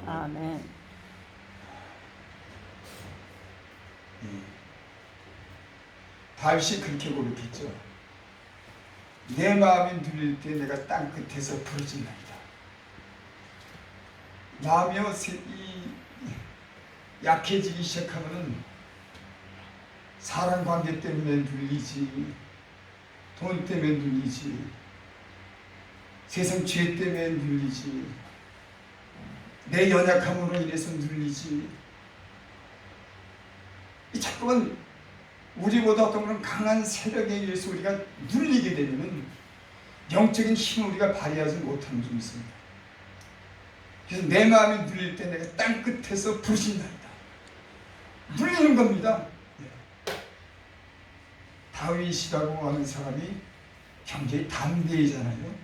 아멘. 다윗이 그렇게 고백했죠. 내 마음이 눌릴 때 내가 땅 끝에서 부르짖나이다. 마음이 약해지기 시작하면은 사람 관계 때문에 눌리지, 돈 때문에 눌리지, 세상 죄 때문에 눌리지, 내 연약함으로 인해서 눌리지. 이 자꾸만 우리보다 어떤 그런 강한 세력에 의해서 우리가 눌리게 되면 영적인 힘을 우리가 발휘하지 못하는 좀 있습니다. 그래서 내 마음이 눌릴 때 내가 땅 끝에서 부르짖나이다. 눌리는 겁니다. 다윗이라고 하는 사람이 굉장히 담대이잖아요.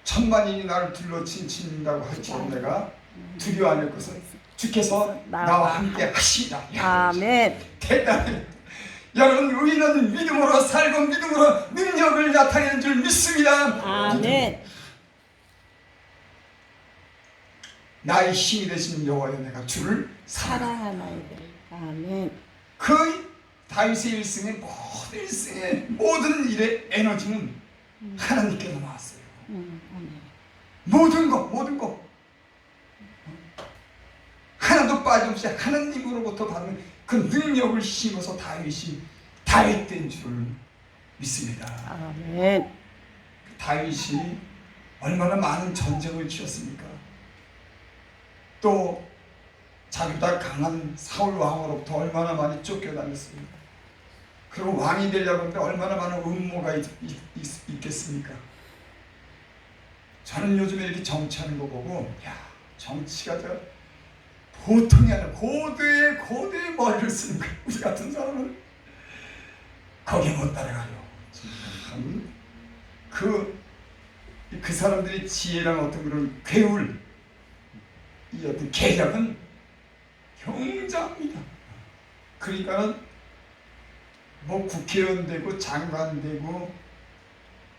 천만인이 나를 둘러친다고 할지라도 내가 두려워할 것은 주께서 나와 함께 하시리라. 아멘. 대단해. 여러분, 우리는 믿음으로 살고 믿음으로 능력을 나타내는 줄 믿습니다. 아멘. 나의 힘이 되신 여호와여, 내가 주를 사랑하나이다. 아멘. 그 다윗의 일생의 모든 일의 에너지는 하나님께서 나왔어요. 아멘. 모든 것 하나도 빠짐없이 하나님으로부터 받는 그 능력을 힘입어서 다윗이 다윗된 줄 믿습니다. 아멘. 다윗이 얼마나 많은 전쟁을 치렀습니까? 또 자기보다 강한 사울 왕으로부터 얼마나 많이 쫓겨다녔습니까? 그리고 왕이 되려고 하는데 얼마나 많은 음모가 있겠습니까? 저는 요즘에 이렇게 정치하는 거 보고, 야, 정치가 저 보통이 아니라 고대의 머리를 쓰는 거예요. 우리 같은 사람은 거기에 못 따라가요. 그 사람들의 지혜랑 어떤 그런 괴울, 이 어떤 계략은 굉장합니다. 그러니까는 뭐 국회의원 되고 장관 되고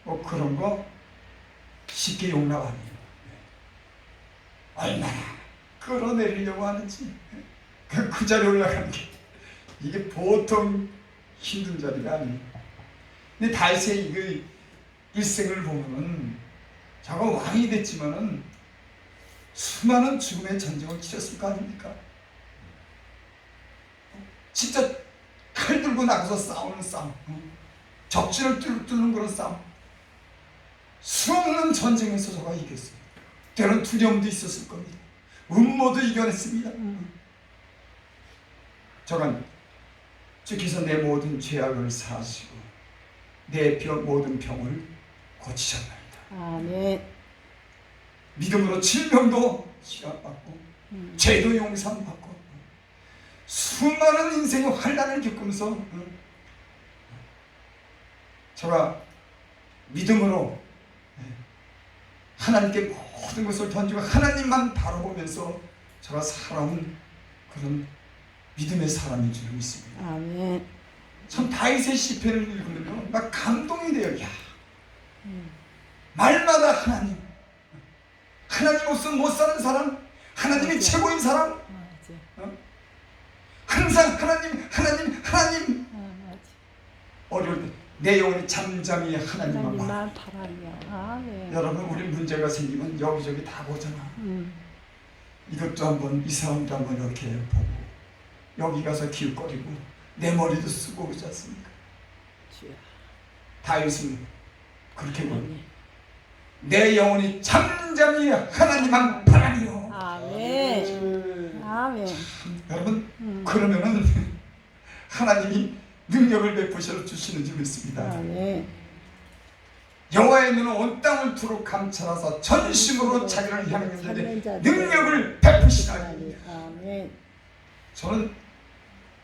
뭐 그런 거 쉽게 용납 안 해요. 얼마나 끌어내리려고 하는지. 그 자리에 올라가는 게 이게 보통 힘든 자리가 아니에요. 근데 다윗의 그 일생을 보면은 저가 왕이 됐지만은 수많은 죽음의 전쟁을 치렀을 거 아닙니까? 진짜 칼 들고 나가서 싸우는 싸움, 적진을 뚫는 그런 싸움, 수없는 전쟁에서 저가 이겼어요. 때론 두려움도 있었을 겁니다. 음모도 이겨냈습니다. 저건 주께서 내 모든 죄악을 사하시고 내 모든 병을 고치셨나이다. 아멘. 믿음으로 질병도 치료받고 죄도 용서받고 수많은 인생의 환난을 겪으면서 저가 믿음으로 하나님께 모든 것을 던지고 하나님만 바라보면서 저가 살아온 그런 믿음의 사람인 줄 믿습니다. 아멘. 참 다윗의 시편을 읽으면요, 막 감동이 돼요. 야, 말마다 하나님 없으면 못 사는 사람, 하나님이 맞아. 최고인 사람, 맞아. 항상 하나님. 맞아. 어려울 때 내 영혼이 잠잠히 하나님만 하나님만 바라며. 아멘. 여러분, 우리 문제가 생기면 여기저기 다 보잖아. 이것도 한번, 이 사람도 한번 이렇게 보고 여기 가서 기웃거리고 내 머리도 쓰고 그러지 않습니까? 주야. 다윗은 그렇게 보니 내 영혼이 잠잠히 하나님만 바라며. 아멘. 아멘. 여러분, 그러면은 하나님이 능력을 베푸셔 주시는 줄 믿습니다. 아멘. 여호와의 눈은 온 땅을 두루 감찰하사 전심으로 자기를 향했는데 능력을 베푸시나니. 아멘. 저는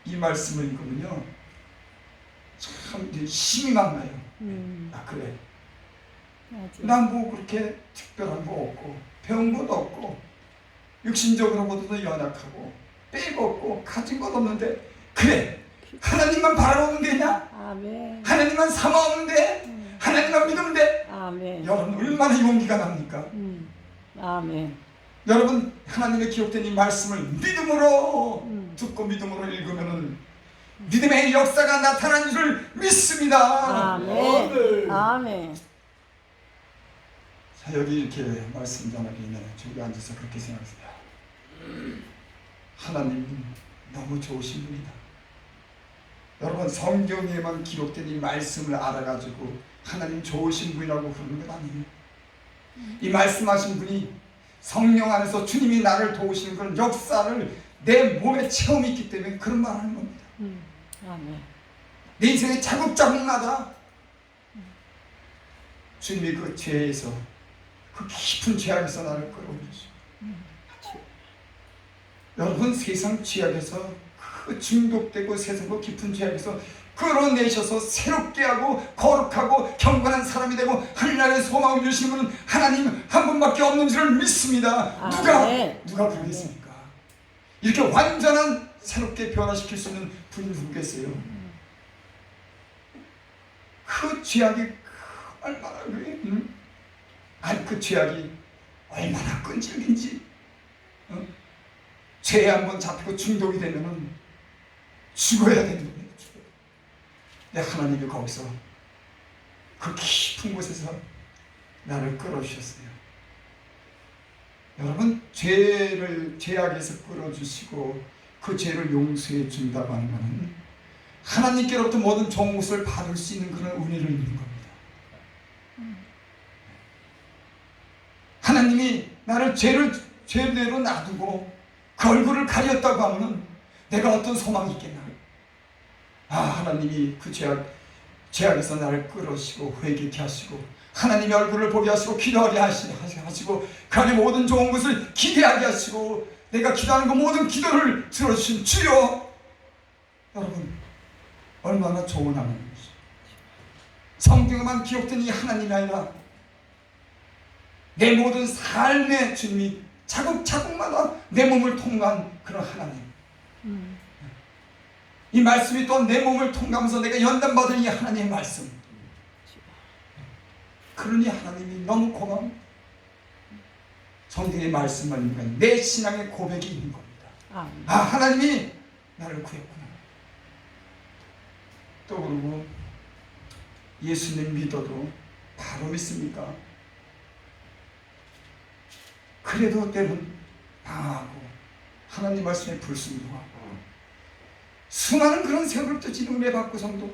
이 말씀을 읽으면요, 참 힘이 막 나요. 아, 그래, 난 뭐 그렇게 특별한 거 없고 배운 것도 없고 육신적으로보다도 연약하고 빼고 없고 가진 것 없는데, 그래, 하나님만 바라보면 되냐? 아멘. 하나님만 삼아오면 돼? 하나님만 믿으면 돼? 아멘. 여러분, 얼마나 용기가 납니까? 아멘. 여러분 하나님의 기록된 이 말씀을 믿음으로 듣고 믿음으로 읽으면은 믿음의 역사가 나타난 줄 믿습니다. 아멘. 아멘. 자, 여기 이렇게 말씀 전하게 있는 저기 앉아서 그렇게 생각했어요. 하나님 너무 좋으신 분이다. 여러분 성경에만 기록된 이 말씀을 알아가지고 하나님 좋으신 분이라고 그러는 것 아니에요. 이 말씀하신 분이 성령 안에서 주님이 나를 도우시는 그런 역사를 내 몸에 체험이 있기 때문에 그런 말 하는 겁니다. 아멘. 내 인생의 자국자국마다 주님이 그 죄에서 그 깊은 죄악에서 나를 끌어올리시고 여러분 세상 죄악에서 그 중독되고 세상 그 깊은 죄악에서 끌어내셔서 새롭게 하고 거룩하고 경건한 사람이 되고 하늘나라의 소망을 주시는 분은 하나님 한 분밖에 없는 줄을 믿습니다. 누가 그러겠습니까? 이렇게 완전한 새롭게 변화시킬 수 있는 분이 누구겠어요? 그 죄악이 얼마나 아니 그 죄악이 얼마나 끈질긴지 죄에 한번 잡히고 중독이 되면은 죽어야 되는 거예요. 근데 하나님이 거기서 그 깊은 곳에서 나를 끌어주셨어요. 여러분 죄악에서 끌어주시고 그 죄를 용서해 준다고 하는 것은 하나님께로부터 모든 좋은 것을 받을 수 있는 그런 은혜를 입는 겁니다. 하나님이 나를 죄대로 놔두고 그 얼굴을 가렸다고 하면 내가 어떤 소망이 있겠나? 하나님이 그 죄악에서 나를 끌어시고 회개케 하시고 하나님의 얼굴을 보게 하시고 기도하게 하시고 그 안에 모든 좋은 것을 기대하게 하시고 내가 기도하는 그 모든 기도를 들어주신 주여. 여러분 얼마나 좋은 하나님이시죠. 성경에만 기록된 이 하나님이 아니라 내 모든 삶의 주님이 자국자국마다 내 몸을 통과한 그런 하나님. 이 말씀이 또 내 몸을 통과하면서 내가 연단받은 이 하나님의 말씀. 그러니 하나님이 너무 고마워. 성경의 말씀만 읽으면 내 신앙의 고백이 있는 겁니다. 하나님이 나를 구했구나. 또 그러고 예수님 믿어도 바로 믿습니까? 그래도 때는 방황하고 하나님 말씀에 불순종하고 수많은 그런 세월을 또 지금에 받고 성도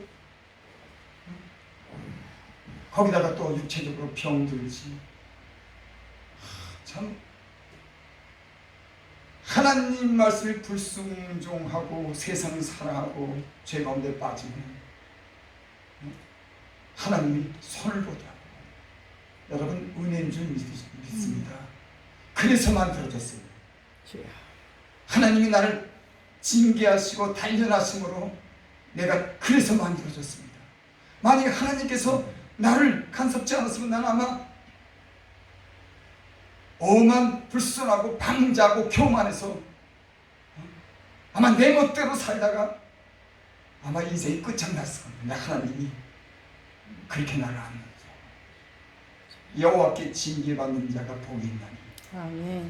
거기다가 또 육체적으로 병들지. 참 하나님 말씀에 불순종하고 세상을 사랑하고 죄 가운데 빠지면 하나님이 손을 보게 하고 여러분 은혜인 줄 믿습니다. 그래서 만들어졌어요. 하나님이 나를 징계하시고 단련하심으로 내가 그래서 만들어졌습니다. 만약 하나님께서 나를 간섭지 않았으면 나는 아마 엄한 불순하고 방자고 교만해서 아마 내 멋대로 살다가 아마 인생이 끝장났을 겁니다. 하나님이 그렇게 나를 안 넣죠. 여호와께 징계받는 자가 복이 있나니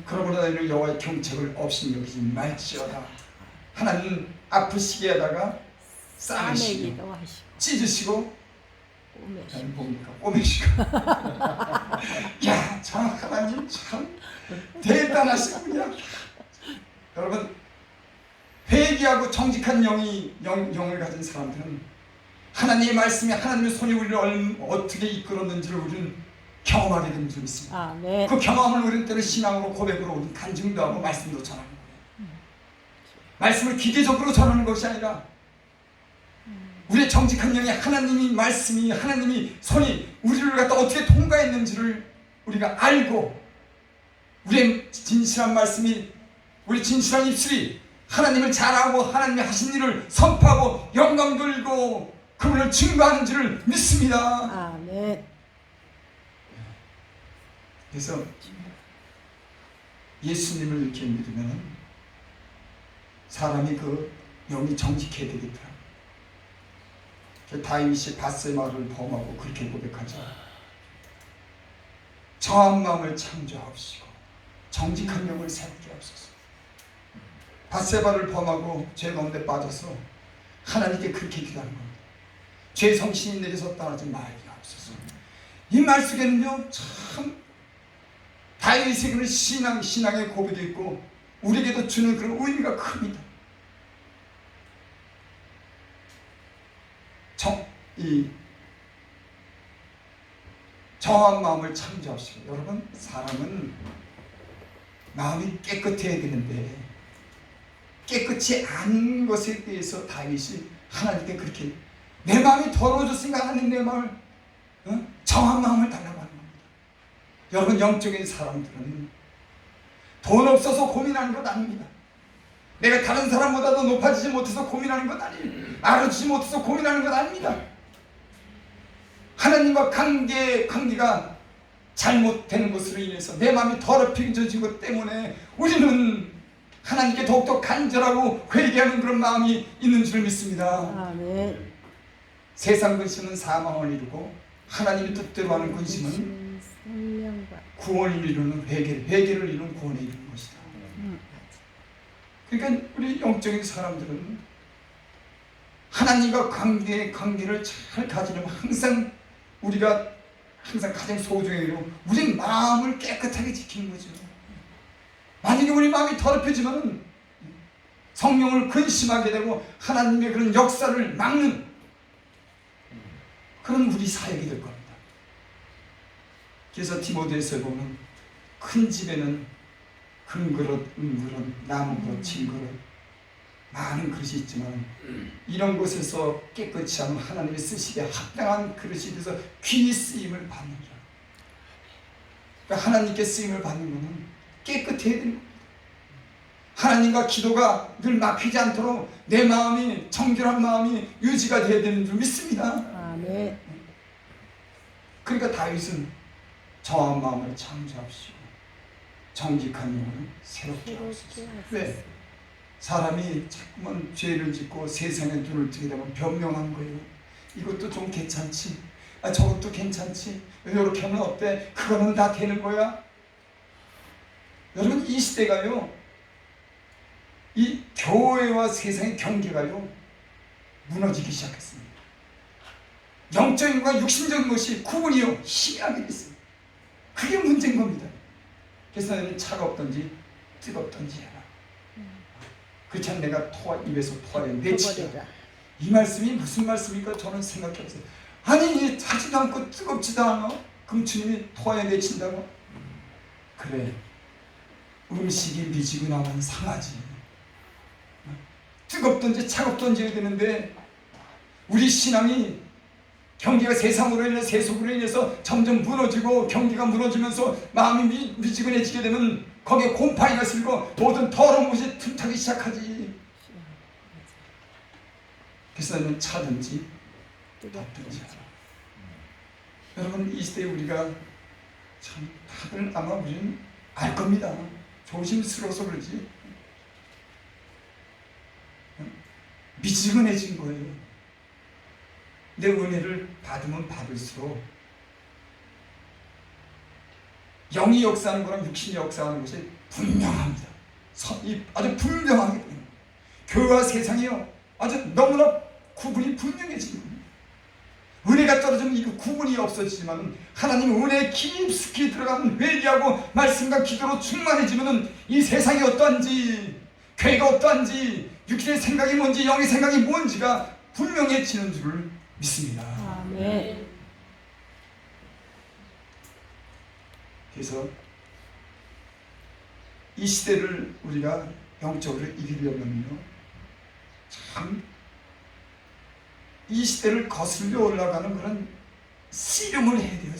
그러므로 너희는 여호와의 경책을 없이 여기지 말지어다. 하나님 아프시게 하다가 싸매시고 찢으시고 꼬매시고 야, 참 하나님 참 대단하신 분이야. 여러분 회개하고 정직한 영을 가진 사람들은 하나님의 말씀이 하나님의 손이 우리를 어떻게 이끌었는지를 우리는 경험하게 되는 줄 믿습니다. 그 경험을 우리는 때로 신앙으로 고백으로 우리는 간증도 하고 말씀도 전하는 거예요. 말씀을 기계적으로 전하는 것이 아니라 우리의 정직한 영이 하나님이 말씀이 하나님이 손이 우리를 갖다 어떻게 통과했는지를 우리가 알고 우리의 진실한 말씀이 우리 진실한 입술이 하나님을 잘하고 하나님이 하신 일을 선포하고 영광 돌리고 그분을 증거하는 줄을 믿습니다. 아멘. 그래서 예수님을 이렇게 믿으면 사람이 그 영이 정직해야 되겠다. 다윗이 밧세바를 범하고 그렇게 고백하죠. 정한 마음을 창조하옵시고 정직한 영을 세우게 하옵소서. 밧세바를 범하고 죄 가운데 빠져서 하나님께 그렇게 기도하는 겁니다. 죄 성신이 내려서 떠나지 말게 하옵소서. 이 말 속에는요 참 다윗의 그런 신앙의 고백도 있고 우리에게도 주는 그런 의미가 큽니다. 정한 마음을 창조하시고, 여러분 사람은 마음이 깨끗해야 되는데 깨끗이 않은 것에 대해서 다윗이 하나님께 그렇게 내 마음이 더러워졌으니까 하나님 내 마음을 정한 마음을 달라고 하는 겁니다. 여러분 영적인 사람들은 돈 없어서 고민하는 것 아닙니다. 내가 다른 사람보다도 높아지지 못해서 고민하는 것 아니에요. 알아주지 못해서 고민하는 것 아닙니다. 하나님과 관계가 잘못되는 것으로 인해서 내 마음이 더럽혀진 것 때문에 우리는 하나님께 더욱더 간절하고 회개하는 그런 마음이 있는 줄 믿습니다. 아멘. 세상 근심은 사망을 이루고 하나님의 뜻대로 하는 근심은 구원을 이루는 회개를 이루는 구원을 이루는 것이다. 그러니까 우리 영적인 사람들은 하나님과 관계를 잘 가지려면 우리가 항상 가장 소중해요. 우리 마음을 깨끗하게 지키는 거죠. 만약에 우리 마음이 더럽혀지면 성령을 근심하게 되고 하나님의 그런 역사를 막는 그런 우리 사역이 될 겁니다. 그래서 디모데후서에 보면 큰 집에는 금그릇, 은그릇, 나무그릇, 진그릇 많은 그릇이 있지만 이런 곳에서 깨끗이 하면 하나님의 쓰시기에 합당한 그릇이 돼서 귀히 쓰임을 받느니라. 그러니까 하나님께 쓰임을 받는 것은 깨끗해야 되는 겁니다. 하나님과 기도가 늘 막히지 않도록 내 마음이 정결한 마음이 유지가 되어야 되는 줄 믿습니다. 아멘. 그러니까 다윗은 정한 마음을 창조하시고 정직한 영혼을 새롭게 하소서. 왜? 사람이 자꾸만 죄를 짓고 세상에 눈을 뜨게 되면 변명한 거예요. 이것도 좀 괜찮지? 저것도 괜찮지? 이렇게 하면 어때? 그거는 다 되는 거야? 여러분 이 시대가요, 이 교회와 세상의 경계가요 무너지기 시작했습니다. 영적인 것과 육신적인 것이 구분이요 희미하게 됐어요. 그게 문제인 겁니다. 그래서 나는 차갑든지 뜨겁든지 해라. 그렇지 않으면 내가 입에서 토하려 내치라. 이 말씀이 무슨 말씀일까 저는 생각해보세요. 아니 하지도 않고 뜨겁지도 않아? 그럼 주님이 토하여 내친다고? 그래, 음식이 미지근하면 상하지. 뜨겁든지 차갑든지 해야 되는데 우리 신앙이 경계가 세상으로 인해서 세속으로 인해서 점점 무너지고 경계가 무너지면서 마음이 미지근해지게 되면 거기에 곰팡이가 슬고 모든 더러운 것이 틈타기 시작하지. 그래서 나는 차든지 덥든지. 여러분 이 시대에 우리가 참 다들 아마 우리는 알 겁니다. 조심스러워서 그러지 미지근해진 거예요. 내 은혜를 받으면 받을수록 영이 역사하는 거랑 육신이 역사하는 것이 분명합니다. 아주 분명하게 됩니다. 교회와 세상이요 아주 너무나 구분이 분명해지는 겁니다. 은혜가 떨어지면 이 구분이 없어지지만 하나님 은혜에 깊숙이 들어가면 회개하고 말씀과 기도로 충만해지면 이 세상이 어떠한지 교회가 어떠한지 육신의 생각이 뭔지 영의 생각이 뭔지가 분명해지는 줄 믿습니다. 아멘. 그래서 이 시대를 우리가 영적으로 이기려면요 참 이 시대를 거슬려 올라가는 그런 씨름을 해야 돼요.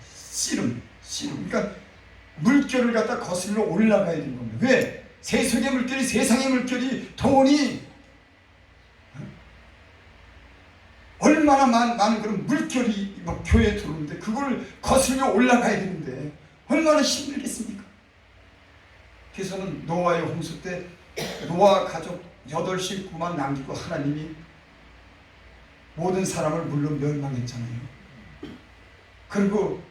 사실은 씨름 그러니까 물결을 갖다 거슬러 올라가야 되는 겁니다. 왜? 세속의 물결이 세상의 물결이 돈이 얼마나 많은 그런 물결이 막 교회에 들어오는데 그걸 거슬려 올라가야 되는데 얼마나 힘들겠습니까? 그래서는 노아의 홍수 때 노아 가족 8식구만 남기고 하나님이 모든 사람을 물론 멸망했잖아요. 그리고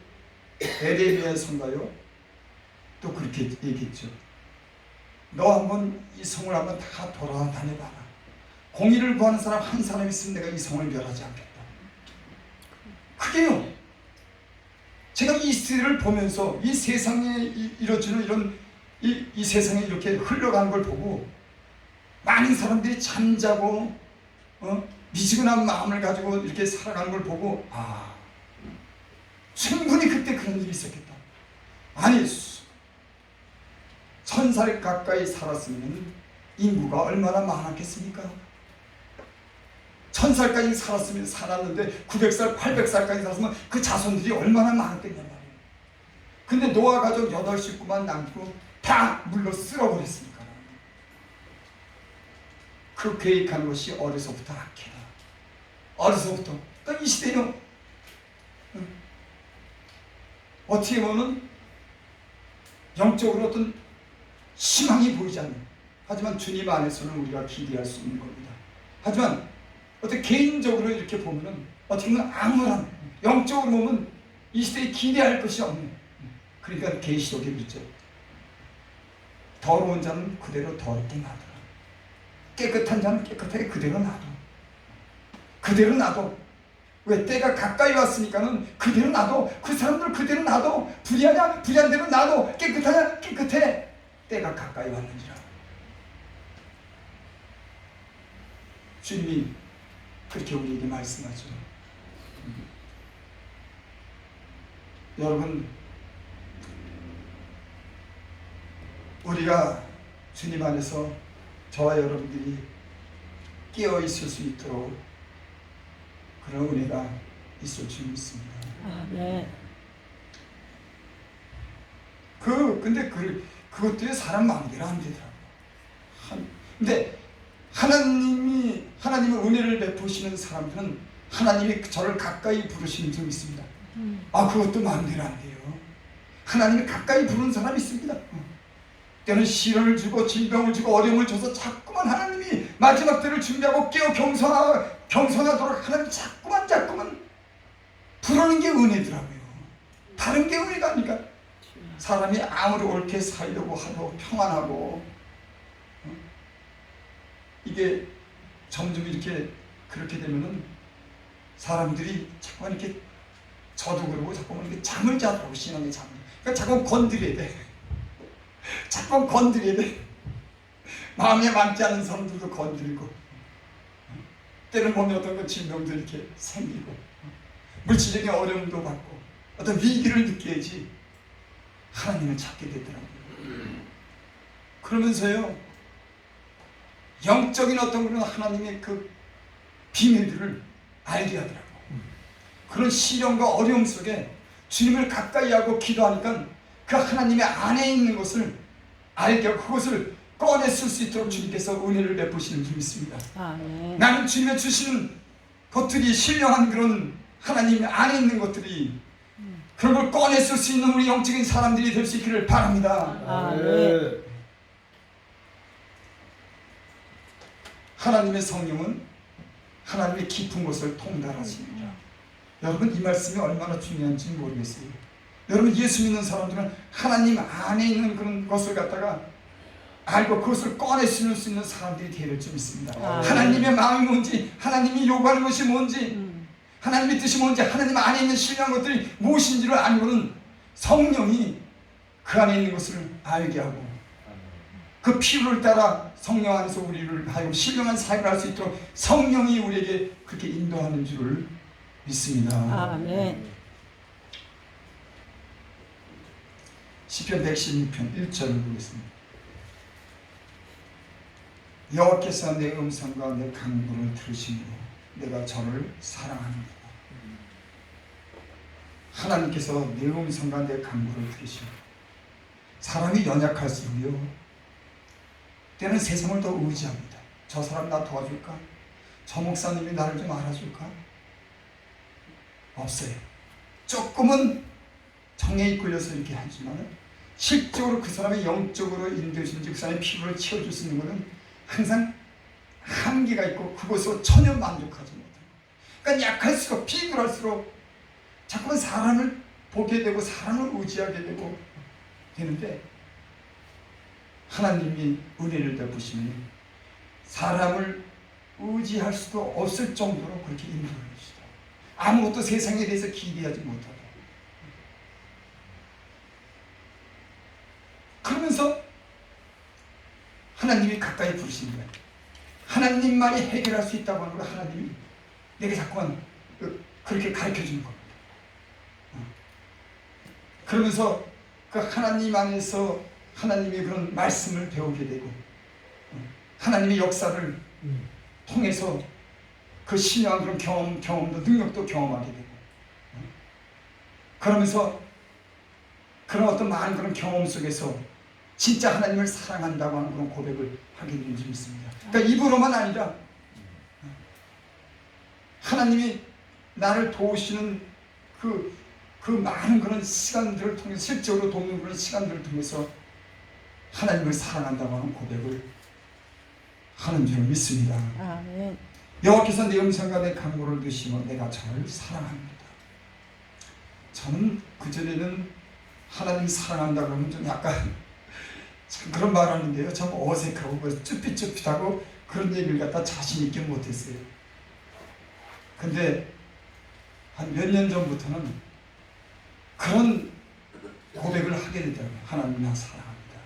에레미야서인가요? 또 그렇게 얘기했죠. 너 한번 이 성을 한번 다 돌아다녀봐라. 공의를 구하는 사람 한 사람 있으면 내가 이 성을 멸하지 않겠다. 그게요. 제가 이 시대를 보면서 이 세상에 이루어지는 이런 이 세상에 이렇게 흘러가는 걸 보고 많은 사람들이 잠자고 미지근한 마음을 가지고 이렇게 살아가는 걸 보고 충분히 그때 그런 일이 있었겠다. 아니 1000살 가까이 살았으면 인구가 얼마나 많았겠습니까? 1000살까지 살았는데 900살, 800살까지 살았으면 그 자손들이 얼마나 많았겠냔 말이에요. 근데 노아 가족 8식구만 남기고 다 물로 쓸어버렸으니까. 그 계획하는 것이 어려서부터 악해다. 어려서부터. 그러니까 이 시대는 어떻게 보면 영적으로 어떤 희망이 보이지 않는, 하지만 주님 안에서는 우리가 기대할 수 있는 겁니다. 하지만 어떻게 개인적으로 이렇게 보면은 어떻게 보면 암울한, 영적으로 보면 이 시대에 기대할 것이 없는, 그러니까 계시록에 그랬죠. 더러운 자는 그대로 더럽게 놔둬라. 깨끗한 자는 깨끗하게 그대로 놔둬. 그대로 놔둬. 왜? 때가 가까이 왔으니까는 그대로 놔둬. 그 사람들 그대로 놔둬. 불의하냐? 불의한 대로 놔둬. 깨끗하냐? 깨끗해. 때가 가까이 왔는지라. 주님이 그렇게 우리에게 말씀하죠. 여러분, 우리가 주님 안에서 저와 여러분들이 깨어 있을 수 있도록 그런 은혜가 있을 줄 믿습니다. 네. 근데 그것들이 사람 마음대로 안 되더라고요. 근데 하나님의 은혜를 베푸시는 사람들은 하나님이 저를 가까이 부르시는 줄 믿습니다. 그것도 마음대로 안 돼요. 하나님이 가까이 부르는 사람이 있습니다. 때는 시련을 주고 질병을 주고 어려움을 줘서 자꾸만 하나님이 마지막 때를 준비하고 깨어 경성하도록 하나님 자꾸만 부르는 게 은혜더라고요. 다른 게 은혜가 아니까. 사람이 아무리 옳게 살려고 하고 평안하고 이게 점점 이렇게 그렇게 되면은 사람들이 자꾸만 이렇게 저도 그러고 자꾸만 이렇게 잠을 자더라고. 신앙의 잠을. 그러니까 자꾸 건드려야 돼. 자꾸 건드려야 돼. 마음에 맞지 않는 사람들도 건드리고, 때는 보면 어떤 질병도 이렇게 생기고, 물질적인 어려움도 받고, 어떤 위기를 느껴야지 하나님을 찾게 되더라고요. 그러면서요, 영적인 어떤 그런 하나님의 그 비밀들을 알게 하더라고요. 그런 시련과 어려움 속에 주님을 가까이 하고 기도하니까 그 하나님의 안에 있는 것을 알게 하고 그것을 꺼냈을 수 있도록 주님께서 은혜를 베푸시는 줄 믿습니다. 네. 나는 주님의 주시는 것들이 신령한 그런 하나님 안에 있는 것들이 그런 걸 꺼냈을 수 있는 우리 영적인 사람들이 될 수 있기를 바랍니다. 네. 하나님의 성령은 하나님의 깊은 것을 통달하십니다. 여러분, 이 말씀이 얼마나 중요한지 모르겠어요. 여러분, 예수 믿는 사람들은 하나님 안에 있는 그런 것을 갖다가 알고 그것을 꺼내실 수 있는 사람들이 되어야 줄 믿습니다. 하나님의 마음이 뭔지, 하나님이 요구하는 것이 뭔지, 하나님의 뜻이 뭔지, 하나님 안에 있는 신령한 것들이 무엇인지를 알고는 성령이 그 안에 있는 것을 알게 하고 그 필요를 따라 성령 안에서 우리를 하여 신령한 삶을 할 수 있도록 성령이 우리에게 그렇게 인도하는 줄을 믿습니다. 네. 시편 116편 1절을 보겠습니다. 여호와께서 내 음성과 내 간구를 들으시므로 내가 저를 사랑합니다. 하나님께서 내 음성과 내 간구를 들으시므로 사람이 연약할수록요 때는 세상을 더 의지합니다. 저 사람 나 도와줄까? 저 목사님이 나를 좀 알아줄까? 없어요. 조금은 정에 이끌려서 이렇게 하지만 실적으로 그 사람의 영적으로 인도해주는지 그 사람의 피부를 채워줄 수 있는 것은 항상 한계가 있고 그것으로 전혀 만족하지 못해요. 그러니까 약할수록 비굴할수록 자꾸만 사람을 보게 되고 사람을 의지하게 되고 되는데, 하나님이 은혜를 베푸시면 사람을 의지할 수도 없을 정도로 그렇게 인도를 해주시다. 아무것도 세상에 대해서 기대하지 못하고, 그러면서 하나님이 가까이 부르시는 거예요. 하나님만이 해결할 수 있다고 하는 걸 하나님이 내게 자꾸만 그렇게 가르쳐 주는 겁니다. 그러면서 그 하나님 안에서 하나님의 그런 말씀을 배우게 되고, 하나님의 역사를 통해서 그 신령한 그런 경험도 능력도 경험하게 되고, 그러면서 그런 어떤 많은 그런 경험 속에서 진짜 하나님을 사랑한다고 하는 그런 고백을 하게 되는 줄 믿습니다. 그러니까 입으로만 아니라 하나님이 나를 도우시는 그 많은 그런 시간들을 통해서, 실제로 돕는 그런 시간들을 통해서 하나님을 사랑한다고 하는 고백을 하는 줄 믿습니다. 아멘. 여호와께서 내 음성과 내 강구를 드시면 내가 저를 사랑합니다. 저는 그전에는 하나님 사랑한다고 하면 좀 약간 참 그런 말 하는데요, 참 어색하고 쭈삣쭈삣하고 그런 얘기를 갖다 자신 있게 못했어요. 근데 한 몇 년 전부터는 그런 고백을 하게 되더라고요. 하나님 나 사랑합니다.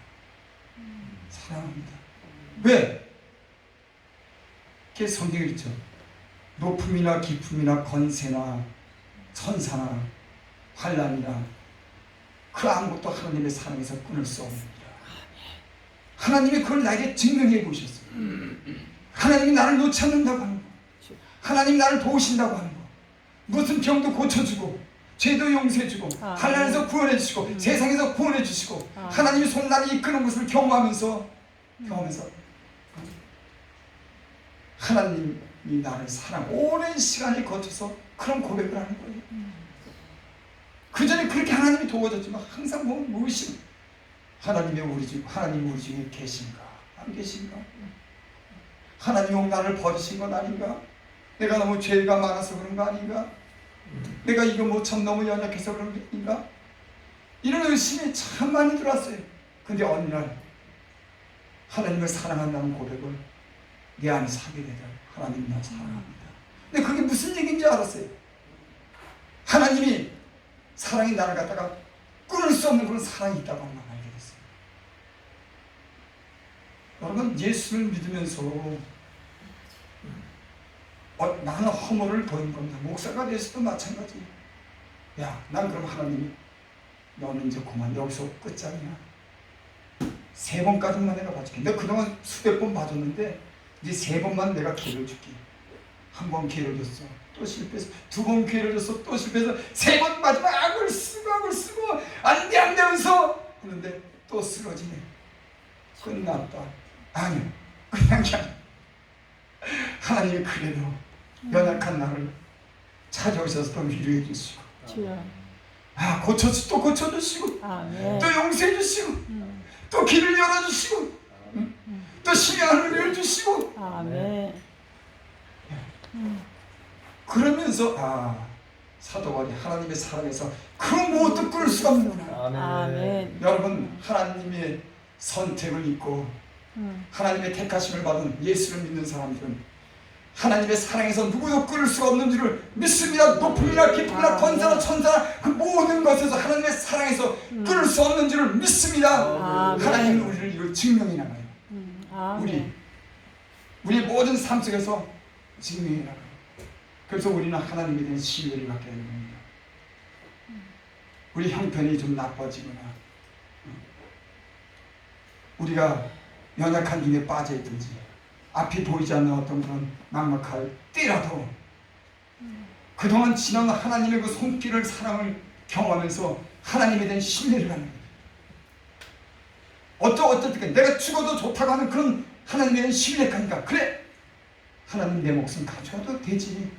사랑합니다. 왜? 그게 성경에 있죠. 높음이나 깊음이나 권세나 천사나 환난이나 그 아무것도 하나님의 사랑에서 끊을 수 없습니다. 하나님이 그걸 나에게 증명해 보셨어요. 하나님이 나를 놓지 않는다고 하는 거, 하나님이 나를 도우신다고 하는 거, 무슨 병도 고쳐주고 죄도 용서해주고 환난에서 구원해주시고 세상에서 구원해주시고 하나님이 손 나를 이끄는 것을 경험하면서 하나님이 나를 사랑, 오랜 시간이 거쳐서 그런 고백을 하는 거예요. 그 전에 그렇게 하나님이 도와줬지만 항상 보면 무의식, 하나님이 우리 중에 계신가 안 계신가? 하나님이 나를 버리신 건 아닌가? 내가 너무 죄가 많아서 그런 거 아닌가? 내가 이거 뭐 참 너무 연약해서 그런 게 아닌가? 이런 의심이 참 많이 들었어요. 근데 어느 날 하나님을 사랑한다는 고백을 내 안에서 하게 되더라고요. 하나님 나 사랑합니다. 근데 그게 무슨 얘기인지 알았어요. 하나님이 사랑이 나를 갖다가 끊을 수 없는 그런 사랑이 있다고 하는 걸 알게 됐어요. 여러분, 예수를 믿으면서 나는 허물을 보인 겁니다. 목사가 돼서도 마찬가지. 야, 난 그럼 하나님이 너는 이제 그만 여기서 끝장이야. 3번까지만 내가 봐줄게. 내가 그동안 수백 번 봐줬는데 이제 3번만 내가 기회를 줄게. 1번 기회를 줬어, 또 실패해서 2번 기회를 줬어, 또 실패해서 3번 마지막 악을 쓰고 안돼 하면서 그런데 또 쓰러지네. 끝났다. 아니요, 그냥 하나님이 그래도 연약한 나를 찾아오셔서 또 위로해 주시고, 또 고쳐주시고, 또 용서해 주시고, 또 길을 열어주시고, 또 신령한 은혜를 주시고, 그러면서 사도 바울이 하나님의 사랑에서 그 무엇도 끊을 수가 없는구나. 여러분, 하나님의 선택을 입고 하나님의 택하심을 받은 예수를 믿는 사람들은 하나님의 사랑에서 누구도 끊을 수가 없는 줄을 믿습니다. 높음이나 깊음이나 권세나 천사나 그 모든 것에서 하나님의 사랑에서 끊을 수 없는 줄을 믿습니다. 하나님은 우리를 이걸 증명해 나가요. 우리 모든 삶 속에서 증명해 나가요. 그래서 우리는 하나님에 대한 신뢰를 갖게 되는 겁니다. 우리 형편이 좀 나빠지거나 우리가 연약한 힘에 빠져 있든지 앞이 보이지 않는 어떤 그런 막막할 때라도 그동안 지난 하나님의 그 손길을, 사랑을 경험하면서 하나님에 대한 신뢰를 하는 거예요. 어쨌든 내가 죽어도 좋다고 하는 그런 하나님에 대한 신뢰가니까, 그래, 하나님 내 목숨 가져와도 되지.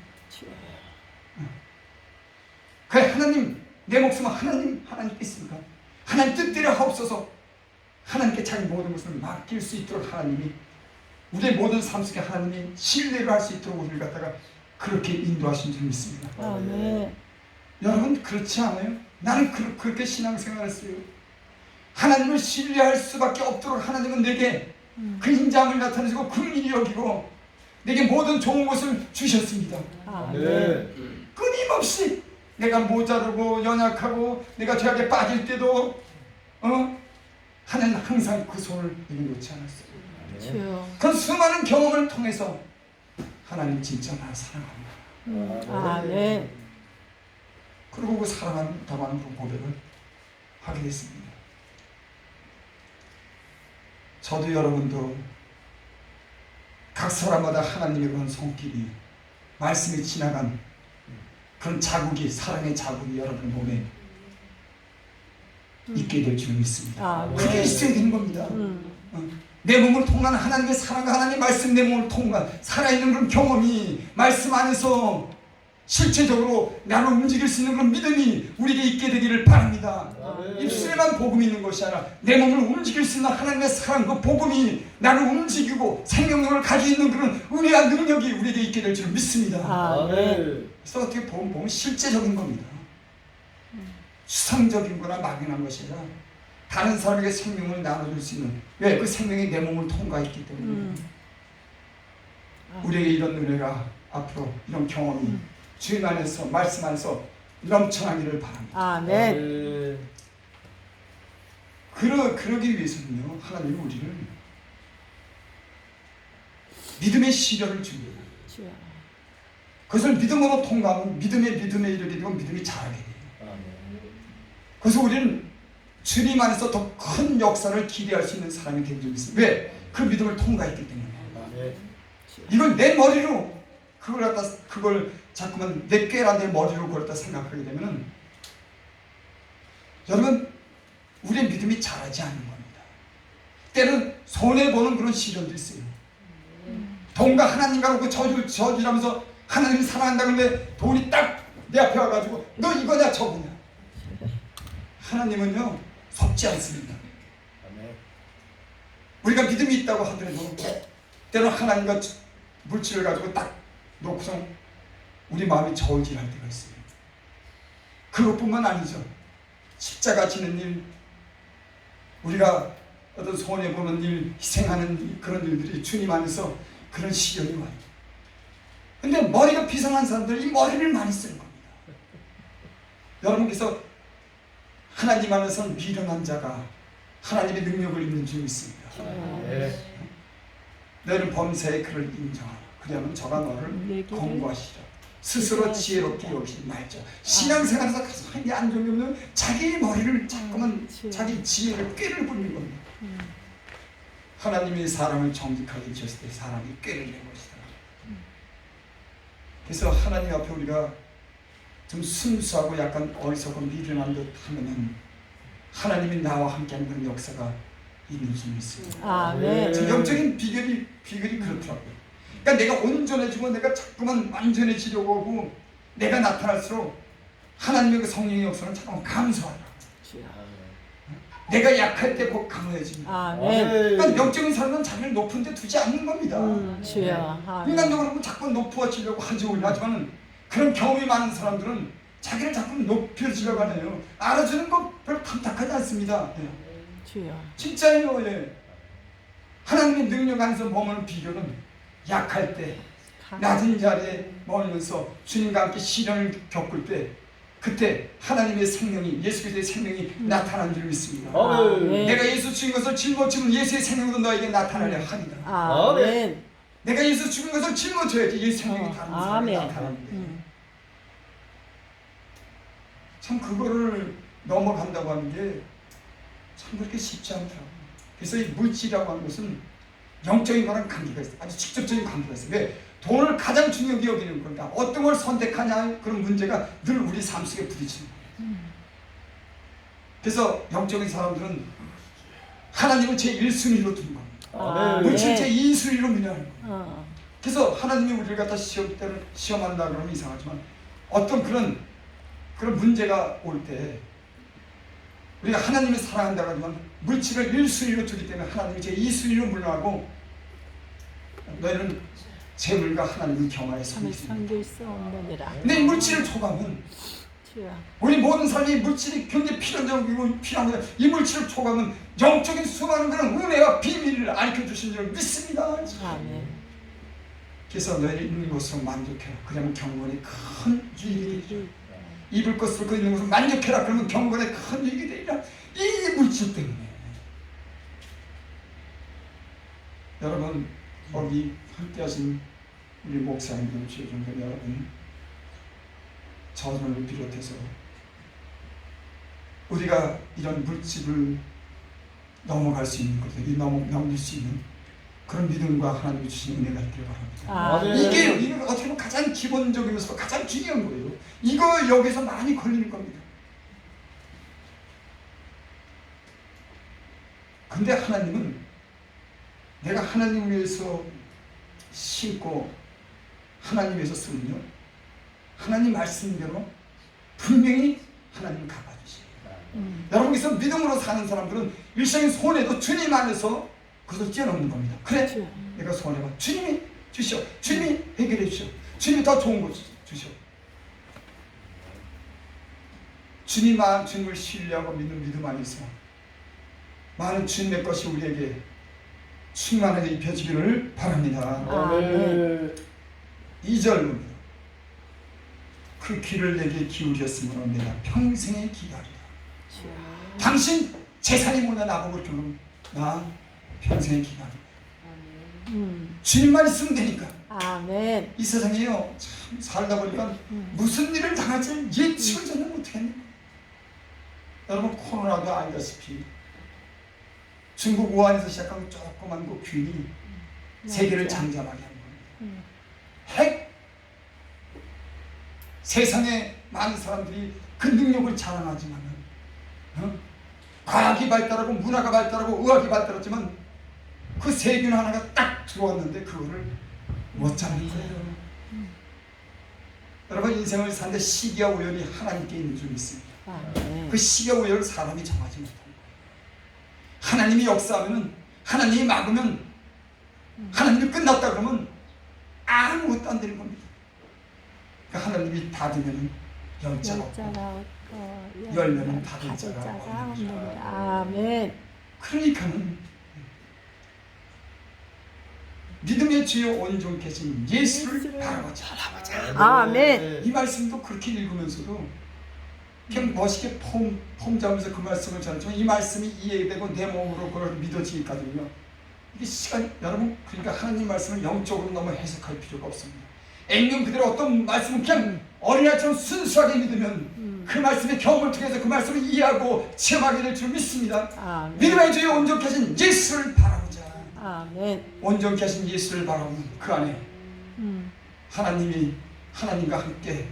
그래, 하나님 내 목숨은 하나님께 있습니까? 하나님 뜻대로 하옵소서. 하나님께 자기 모든 것을 맡길 수 있도록 하나님이 우리의 모든 삶 속에 하나님이 신뢰를 할 수 있도록 우리를 갖다가 그렇게 인도하신 줄 믿습니다. 아멘. 여러분, 그렇지 않아요? 나는 그렇게 신앙생활을 했어요. 하나님을 신뢰할 수밖에 없도록 하나님은 내게 그 인자함을 나타내시고 긍휼히 여기고 내게 모든 좋은 것을 주셨습니다. 아멘. 끊임없이 내가 모자르고 연약하고 내가 죄악에 빠질 때도 하나님 항상 그 손을 내게 놓지 않았어요. 주여. 그 수많은 경험을 통해서 하나님 진짜 나 사랑합니다. 아멘. 그리고 그 사랑한다고 그 고백을 하게 됐습니다. 저도 여러분도 각 사람마다 하나님의 그런 손길이 말씀이 지나간 그런 자국이 사랑의 자국이 여러분 몸에 있게 될 줄 믿습니다. 그게 있어야 되는 겁니다. 내 몸을 통한 하나님의 사랑과 하나님의 말씀, 내 몸을 통한 살아있는 그런 경험이 말씀 안에서 실체적으로 나를 움직일 수 있는 그런 믿음이 우리에게 있게 되기를 바랍니다. 입술에만 복음이 있는 것이 아니라 내 몸을 움직일 수 있는 하나님의 사랑, 그 복음이 나를 움직이고 생명력을 가지고 있는 그런 은혜와 능력이 우리에게 있게 될 줄 믿습니다. 그래서 어떻게 보면 실제적인 겁니다. 수상적인 거나 막연한 것이 아니라 다른 사람에게 생명을 나눠줄 수 있는, 왜? 그 생명이 내 몸을 통과했기 때문에 우리에게 이런 은혜가 앞으로 이런 경험이 주님 안에서 말씀 안에서 넘쳐나기를 바랍니다. 아멘. 그러기 위해서는요, 하나님이 우리를 믿음의 시련을 줍니다. 주여. 그것을 믿음으로 통과하면 믿음에 이르게 되고 믿음이 자라게 돼요. 그래서 우리는 주님 안에서 더 큰 역사를 기대할 수 있는 사람이 되는 줄 믿습니다. 왜? 그 믿음을 통과했기 때문에. 이걸 내 머리로 그걸 자꾸만 내 꾀라 내 머리로 그걸 생각하게 되면은 여러분 우리의 믿음이 자라지 않는 겁니다. 때는 손해보는 그런 시련도 있어요. 돈과 하나님과 그 저주라면서 하나님을 사랑한다 그러는데 돈이 딱 내 앞에 와가지고 너 이거냐 저거냐. 하나님은요 속지 않습니다. 우리가 믿음이 있다고 하더라도 때는 하나님과 물질을 가지고 딱 놓고서 우리 마음이 저울질할 때가 있어요. 그것뿐만 아니죠. 십자가 지는 일, 우리가 어떤 손해보는 일, 희생하는 그런 일들이 주님 안에서 그런 시련이 와요. 근데 머리가 비상한 사람들은 이 머리를 많이 쓰는 겁니다. 여러분께서 하나님 안에서는 미련한 자가 하나님의 능력을 입는 줄 믿습니다. 너희는 범사의 그를 인정하라. 그러면 저가 너를 권고하시라. 스스로 지혜롭게 여기지 말자. 신앙생활에서 가장 안 좋은 점은 자기 머리를 자꾸만 자기 지혜를 꾀를 부리는 겁니다. 하나님이 사람을 정직하게 지었을 때 사람이 꾀를 낸 것이다. 그래서 하나님 앞에 우리가 좀 순수하고 약간 어리석고 미련한 듯 하면은 하나님이 나와 함께하는 그런 역사가 있는 줄 믿습니다. 영적인 비결이 그렇더라고요. 그러니까 내가 온전해지고 내가 자꾸만 완전해지려고 하고 내가 나타날수록 하나님의 그 성령의 역사는 자꾸만 감소하더라고요. 내가 약할 때 곧 강해집니다. 그러니까 영적인 사람은 자기를 높은 데 두지 않는 겁니다. 인간적으로 자꾸 높아지려고 하지만 그런 경험이 많은 사람들은 자기를 자꾸 높여지려고 하네요. 알아주는 거 별로 탐탁하지 않습니다. 진짜예요. 하나님의 능력 안에서 머무는 비결은 약할 때 낮은 자리에 머물면서 주님과 함께 시련을 겪을 때 그때 하나님의 생명이 예수 그리스도의 생명이 나타나는 줄 믿습니다. 내가 예수 죽인 것을 짊어지면 예수의 생명도 너에게 나타나려 하리라. 내가 예수 죽인 것을 짊어져야지 예수 생명이 다른 사람에게 나타나는데 참 그거를 넘어간다고 하는 게 참 그렇게 쉽지 않더라고요. 그래서 이 물질이라고 하는 것은 영적인 거랑 관계가 있어요. 아주 직접적인 관계가 있어요. 왜? 돈을 가장 중요하게 여기는 건가? 어떤 걸 선택하냐 그런 문제가 늘 우리 삶 속에 부딪히는 거예요. 그래서 영적인 사람들은 하나님을 제1순위로 두는 겁니다. 물질 제2순위로 문제하는 거예요. 그래서 하나님이 우리를 갖다 시험한다 그러면 이상하지만 어떤 그런 문제가 올 때 우리가 하나님을 사랑한다고 하지만 물질을 1순위로 두기 때문에 하나님이 제2순위로 물러가고 너희는 재물과 하나님을 경화해 섬기시는 거예요. 근데 이 물질을 초과하면 주여. 우리 모든 사람이 물질이 굉장히 필요한 거예요. 이 물질을 초과하면 영적인 수많은 그런 은혜와 비밀을 알려주신 줄 믿습니다. 아멘. 그래서 너희를 있는 것으로 만족해라. 그러면 경건이 큰 유익이 되리라. 입을 것으로 그 있는 것으로 만족해라. 그러면 경건에 큰 유익이 되리라. 이 물질 때문에. 여러분 거기 함께 하신 우리 목사님들, 주의종들 여러분, 저를 비롯해서 우리가 이런 물질을 넘어갈 수 있는 것들, 넘길 수 있는 그런 믿음과 하나님이 주신 은혜가 있기를 바랍니다. 아멘. 이게 어떻게 보면 가장 기본적이면서 가장 중요한 거예요. 이거 여기서 많이 걸리는 겁니다. 근데 하나님은 내가 하나님을 위해서 심고 하나님 위해서 쓰면요, 하나님 말씀대로 분명히 하나님 갚아주세요. 여러분께서 믿음으로 사는 사람들은 일생의 손해도 주님 안에서 그것을 뛰어넘는 겁니다. 그래, 주여. 내가 손해봐. 주님이 주시오. 주님이 해결해 주시오. 주님이 더 좋은 거 주시오. 주님을 신뢰하고 믿는 믿음 안에서 많은 주님의 것이 우리에게 충만하게 입혀지기를 바랍니다. 아멘. 2절입니다. 그 귀를 내게 기울였으므로 내가 평생에 기다리라. 주여. 당신 재산이 뭐냐 나보고 그렇게 그러면 나 평생에 기다리라. 주님만 있으면 되니까. 아멘. 이 세상에요, 참 살다 보니까 무슨 일을 당할지 예측을 전혀 못하겠네. 여러분 코로나도 알다시피 중국 우한에서 시작한 조그만 그 균이 세계를 잠잠하게 한 겁니다. 핵! 세상에 많은 사람들이 그 능력을 자랑하지만 과학이 발달하고 문화가 발달하고 의학이 발달했지만 그 세균 하나가 딱 들어왔는데 그거를 못 잡는 거예요. 여러분 인생을 사는데 시기와 우연이 하나님께 있는 줄 믿습니다. 아멘. 그 시기와 우연을 사람이 정하지 못하는 거예요. 하나님이 역사하면, 하나님이 막으면, 하나님이 끝났다 그러면 아무것도 안 되는 겁니다. 그러니까 하나님이 닫으면 열자가 없고 열면은 닫을 자가 없는. 아멘. 그러니까는 믿음의 주여 온전케 하신 예수를 바라보자. 아멘. 이 말씀도 그렇게 읽으면서도 그냥 멋있게 폼 잡으면서 그 말씀을 전하지만 이 말씀이 이해되고 내 몸으로 그걸 믿어지기까지는요, 이게 시간, 여러분, 그러니까 하나님 말씀을 영적으로 너무 해석할 필요가 없습니다. 액면 그대로 어떤 말씀은 그냥 어린아이처럼 순수하게 믿으면 그 말씀의 경험을 통해서 그 말씀을 이해하고 체험하게 될 줄 믿습니다. 아멘. 믿음의 주여 온전케 하신 예수를 바라보자. 아멘. 온전케 하신 예수를 바라보면 그 안에 하나님이, 하나님과 함께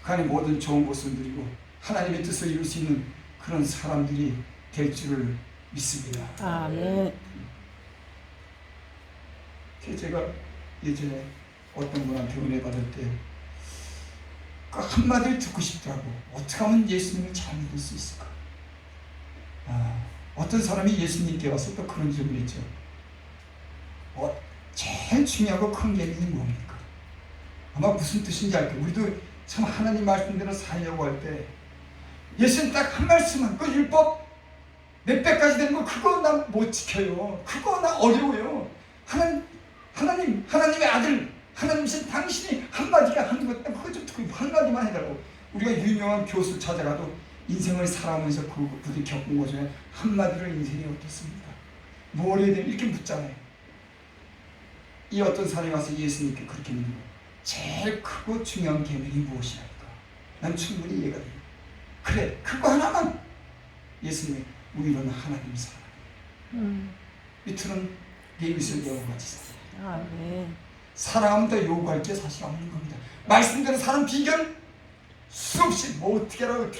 그 안에 모든 좋은 것을 누리고 하나님의 뜻을 이룰 수 있는 그런 사람들이 될 줄을 믿습니다. 아멘. 제가 예전에 어떤 분한테 은혜 받을 때 그 한마디를 듣고 싶더라고. 어떻게 하면 예수님을 잘 믿을 수 있을까? 어떤 사람이 예수님께 와서 또 그런 질문을 했죠. 제일 중요하고 큰 계명이 뭡니까? 아마 무슨 뜻인지 알 거예요. 우리도 참 하나님 말씀대로 살려고 할 때 예수님 딱 한 말씀만, 그 율법 몇백 가지 되는 거 그거 나 못 지켜요. 그거 나 어려워요. 하나님의 아들, 하나님이신 당신이 한마디가 하는 것, 그거 좀 듣고 한마디만 해달라고. 우리가 유명한 교수 찾아가도 인생을 살아오면서 그들이 겪은 것 중에 한마디로 인생이 어떻습니까? 뭘 해야 되나 이렇게 묻잖아요. 이 어떤 사람이 와서 예수님께 그렇게 묻는 거예요. 제일 크고 중요한 계명이 무엇이랄까? 난 충분히 이해가 돼요. 그래, 그거 하나만. 예수님의 우리는 하나님 사랑. 밑으로는 예수를 여호와같이 사랑. 아멘. 사랑하면 더 요구할 게 사실 없는 겁니다. 말씀대로 사는 비결 수없이 뭐 어떻게 하라.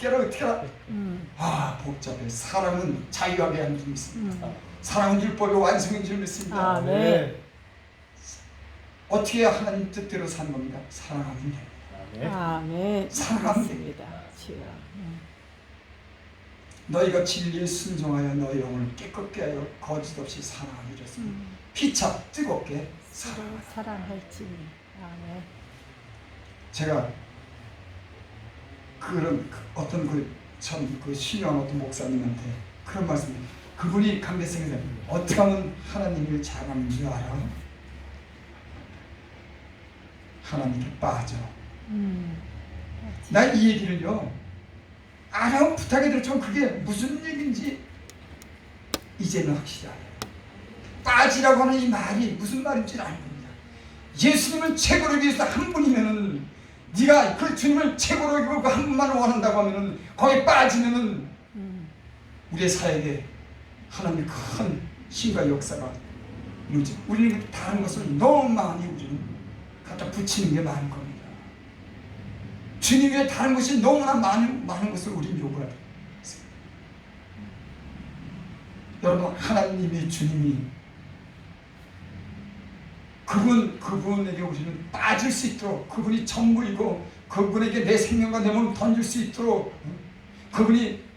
복잡해. 사랑은 자유하게 하는 줄 믿습니다. 사랑은 율법의 완성인 줄 믿습니다. 아멘. 어떻게 해야 하나님 뜻대로 사는 겁니다? 사랑하면 됩니다. 아멘. 사랑하면 됩니다. 주여. 너희가 진리에 순종하여 너희 영을 깨끗게 하여 거짓 없이 사랑하기로 했습니다. 피차 뜨겁게 서로 사랑할지니. 아멘. 제가 그런 어떤 그 신령한 어떤 목사님한테 그런 말씀, 그분이 강대성에서 어떻게 하면 하나님을 잘 아는 줄 알아? 하나님께 빠져. 나 이 얘기를요, 알아면 부탁해 드렸지만 그게 무슨 얘기인지 이제는 확실히 알아요. 빠지라고 하는 이 말이 무슨 말인지 아는 겁니다. 예수님을 최고로 위해서 한 분이면은, 네가 그 주님을 최고로 여기고 그 한 분만 원한다고 하면은 거기에 빠지면은 우리의 사역에 하나님의 큰 신과 역사가 이루어지. 우리는 다른 것을 너무 많이 우리는 갖다 붙이는 게 많은 겁니다. 주님 외에 다른 것이 너무나 많은 것을 우리는 요구하고 있습니다. 여러분, 하나님이, 주님이 그분에게 우리는 빠질 수 있도록, 그분이 전부이고 그분에게 내 생명과 내 몸을 던질 수 있도록,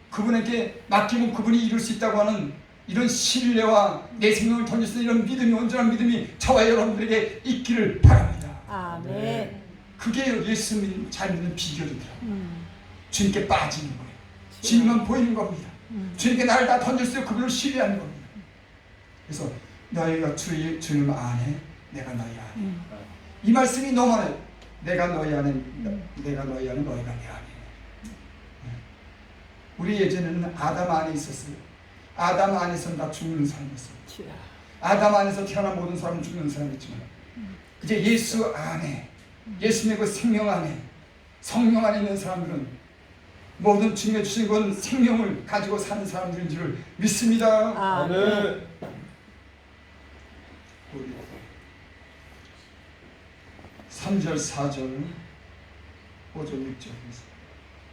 그분에게 맡기면 그분이 이룰 수 있다고 하는 이런 신뢰와 내 생명을 던질 수 있는 이런 믿음이, 온전한 믿음이 저와 여러분들에게 있기를 바랍니다. 아멘. 그게 예수 잘 믿는 비결이더라고요. 주님께 빠지는 거예요. 주님만 보이는 겁니다. 주님께 나를 다 던질 수 있고 그분을 신뢰하는 겁니다. 그래서 너희가 주님 안에, 내가 너희 안에. 이 말씀이 너무 많아요. 내가 너희 안에, 너희가 내 안에. 우리 예전에는 아담 안에 있었어요. 아담 안에서 다 죽는 사람이었어요. 아담 안에서 태어난 모든 사람은 죽는 사람이었지만, 이제 예수 안에, 예수님의 그 생명 안에, 성령 안에 있는 사람들은 모든 주님의 주신 건 생명을 가지고 사는 사람들인 줄 믿습니다. 아멘. 3절, 4절, 5절, 6절.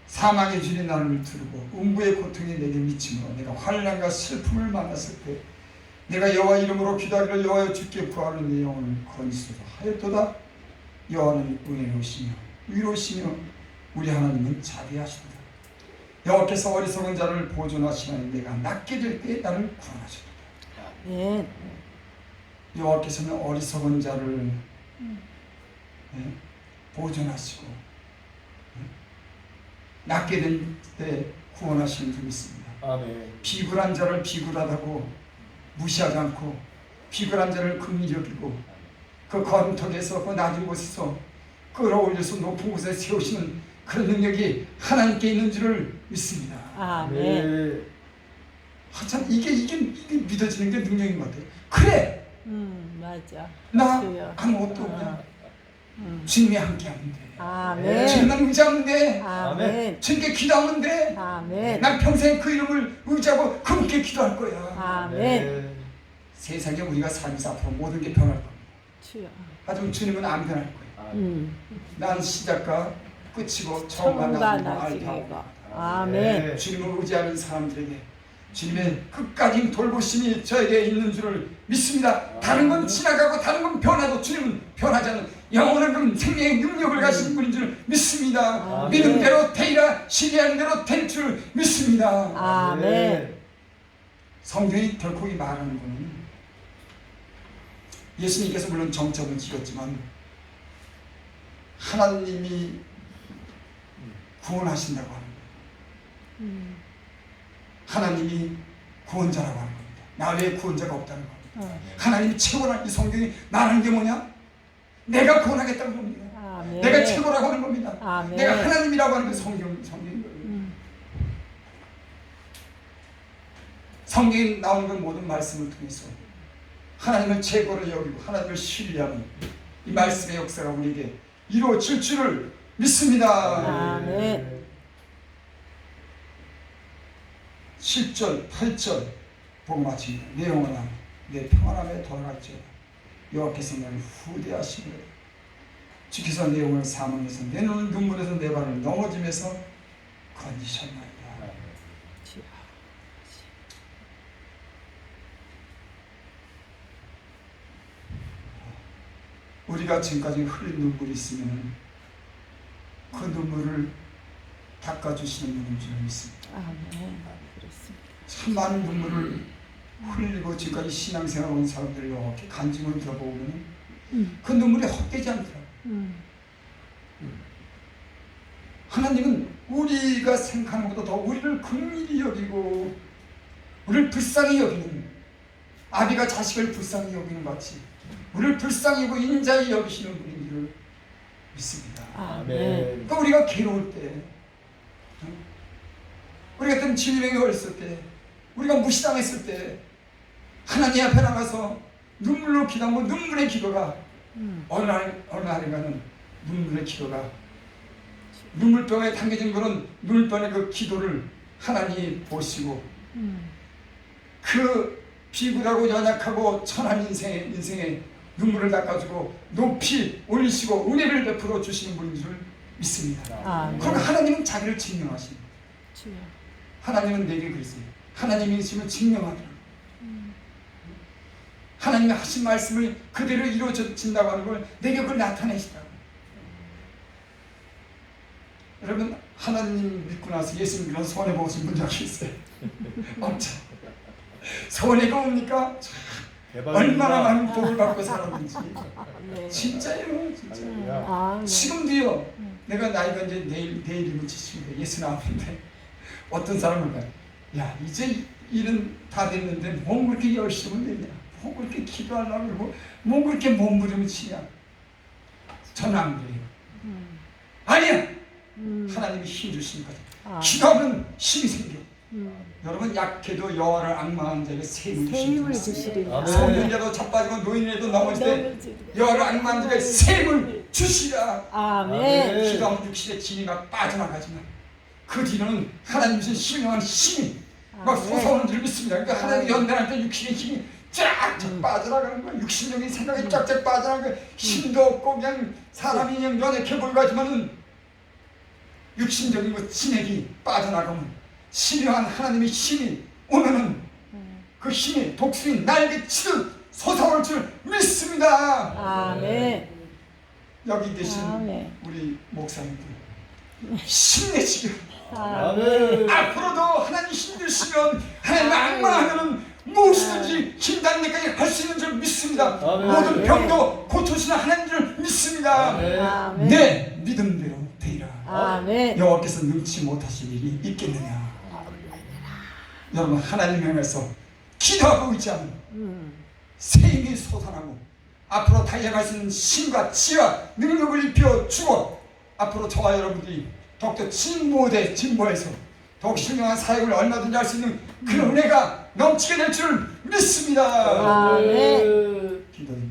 사망의 줄이 나를 두르고 음부의 고통이 내게 미치므로 내가 환난과 슬픔을 만났을 때 내가 여호와 이름으로 기도하기를 여호와여 주께 구하는 내 영혼을 건지소서 하였도다. 여호와는 은혜로우시며 위로우시며 우리 하나님은 자비하시도다. 여호와께서 어리석은 자를 보존하시나니 내가 낫게 될 때 나를 구원하시도다. 네. 여호와께서는 어리석은 자를 보존하시고 낫게 될 때 구원하시는 줄 믿습니다. 아멘. 비굴한 자를 비굴하다고 무시하지 않고 비굴한 자를 긍휼히 여기고 그 거름턱에서 그 낮은 곳에서 끌어올려서 높은 곳에 세우시는 그런 능력이 하나님께 있는 줄을 믿습니다. 아멘. 참 이게 믿어지는 게 능력인 것 같아요. 그래, 맞아. 나 주여. 아무것도 없냐. 주님이 함께하면 돼. 아멘. 주님만 의지하면 돼. 아멘. 주님께 기도하면 돼. 아멘. 난 평생 그 이름을 의지하고 그분께 기도할 거야. 아멘. 세상에 우리가 살면서 앞으로 모든 게 변할 겁니다. 주여. 하지만 주님은 안 변할 거예요. 난 시작과 끝이고 처음과 처음과 나중이고 나중이고. 알다. 아멘. 주님을 의지하는 사람들에게 주님의 끝까지 돌보심이 저에게 있는 줄을 믿습니다. 다른 건 지나가고 다른 건 변하도 주님은 변하지 않는 영원한 생명의 능력을 가진 분인 줄 믿습니다. 아멘. 믿은 대로 되리라, 신뢰하는 대로 될 줄 믿습니다. 아멘. 성경이 결코 이 말하는 것은 예수님께서 물론 정점을 찍었지만 하나님이 구원하신다고 하는 거예요. 하나님이 구원자라고 하는 겁니다. 나 외에 구원자가 없다는 겁니다. 하나님이 최고라는 이 성경이 말하는 게 뭐냐? 내가 구원하겠다는 겁니다. 아멘. 내가 최고라고 하는 겁니다. 아멘. 내가 하나님이라고 하는 게 성경인 거예요. 성경에 나오는 건 모든 말씀을 통해서 하나님을 최고로 여기고 하나님을 신뢰하는 이 말씀의 역사가 우리에게 이루어질 줄을 믿습니다. 아멘. 7절, 8절 보고 마칩니다. 내 영혼아 내 평안함에 돌아갈지어다. 여호와께서 나를 후대하시리로다. 주께서 내 영혼을 사망해서 내 눈을 눈물에서 내 발을 넘어짐에서 건지셨나이다. 우리가 지금까지 흘린 눈물이 있으면 그 눈물을 닦아주시는 분인 줄 믿습니다. 아멘. 그렇습니다. 참 많은 눈물을 흘리고 지금까지 신앙생활 온 사람들을 이렇게 간증을 들어보면 그 눈물이 헛되지 않더라고요. 하나님은 우리가 생각하는 것보다 더 우리를 긍휼히 여기고 우리를 불쌍히 여기는, 아비가 자식을 불쌍히 여기는 것 같이 우리를 불쌍히 여기고 인자히 여기시는 분인 줄을 믿습니다. 아멘. 그러니까 우리가 괴로울 때, 우리 같은 질병이 걸렸을 때, 우리가 무시당했을 때 하나님 앞에 나가서 눈물로 기도하고 눈물의 기도가 어느 날인가는 눈물의 기도가, 눈물병에 담겨진 그런 눈물병의 그 기도를 하나님이 보시고 그 비굴하고 연약하고 천한 인생의 눈물을 닦아주고 높이 올리시고 은혜를 베풀어 주시는 분인 줄 믿습니다. 아멘. 그럼 하나님은 자기를 증명하십니다. 주여. 하나님은 내게 그랬어요. 하나님이 있으면 증명하더라. 하나님이 하신 말씀을 그대로 이루어진다고 하는 걸 내게 그걸 나타내시더라고요. 여러분, 하나님 믿고 나서 예수님 그런 소원해 보신 분 적이 있어요? 없죠. 소원해가 옵니까? 얼마나 많은 복을 받고 살았는지. 네. 진짜예요, 진짜. 아, 네. 지금도요. 내가 나이가 이제 내일이면 70인데 69인데 어떤 사람을 봐요. 야, 이제 일은 다 됐는데 뭐 그렇게 열심을 내냐, 뭐 그렇게 기도하려고 그러고 뭐 그렇게 몸부림치냐. 저는 안 그래요. 아니야. 하나님이 힘 주신 거죠. 기도하면 힘이 생겨. 여러분, 약해도 여호와를 악망하는 자에게 세임을 주시리라. 주시리라. 소년자도 자빠지고 노인이라도 넘어질 때 여호와를 악망하는 자에게 세임을 주시라. 아멘. 기도하면 육신의 진이가 빠져나가지만 그 뒤로는 하나님 주신 신령한 힘이 막 솟아오는 줄 믿습니다. 그러니까 하나님 연단할 때 육신의 힘이 쫙쫙 빠져나가는 거야. 육신적인 생각이 쫙쫙 빠져나가는 거야. 힘도 없고 그냥 사람이 그냥 연약해 보이고 하지만은 육신적인 그 진액이 빠져나가면 신령한 하나님의 힘이 오면은 그 힘이 독수리 날개치듯 솟아올 줄 믿습니다. 아멘. 여기 계신 아멘. 우리 목사님들 힘내시길. 아멘. 앞으로도 하나님 힘주시면 하나님 악마하면 무엇이든지 힘닿는 데까지 할 수 있는 줄 믿습니다. 아멘. 모든 병도 고쳐주시는 하나님 줄 믿습니다. 아멘. 내 믿음대로 되리라. 아멘. 여호와께서 능치 못하실 일이 있겠느냐. 여러분, 하나님 향해서 기도하고 있지 않은 새 힘이 솟아나고 앞으로 달려갈 수 있는 힘과 지혜와 능력을 입혀 주고 앞으로 저와 여러분들이 더욱더 진보해서 더욱 신령한 사역을 얼마든지 할 수 있는 그런 은혜가 넘치게 될 줄 믿습니다. 아멘. 기도드립니다.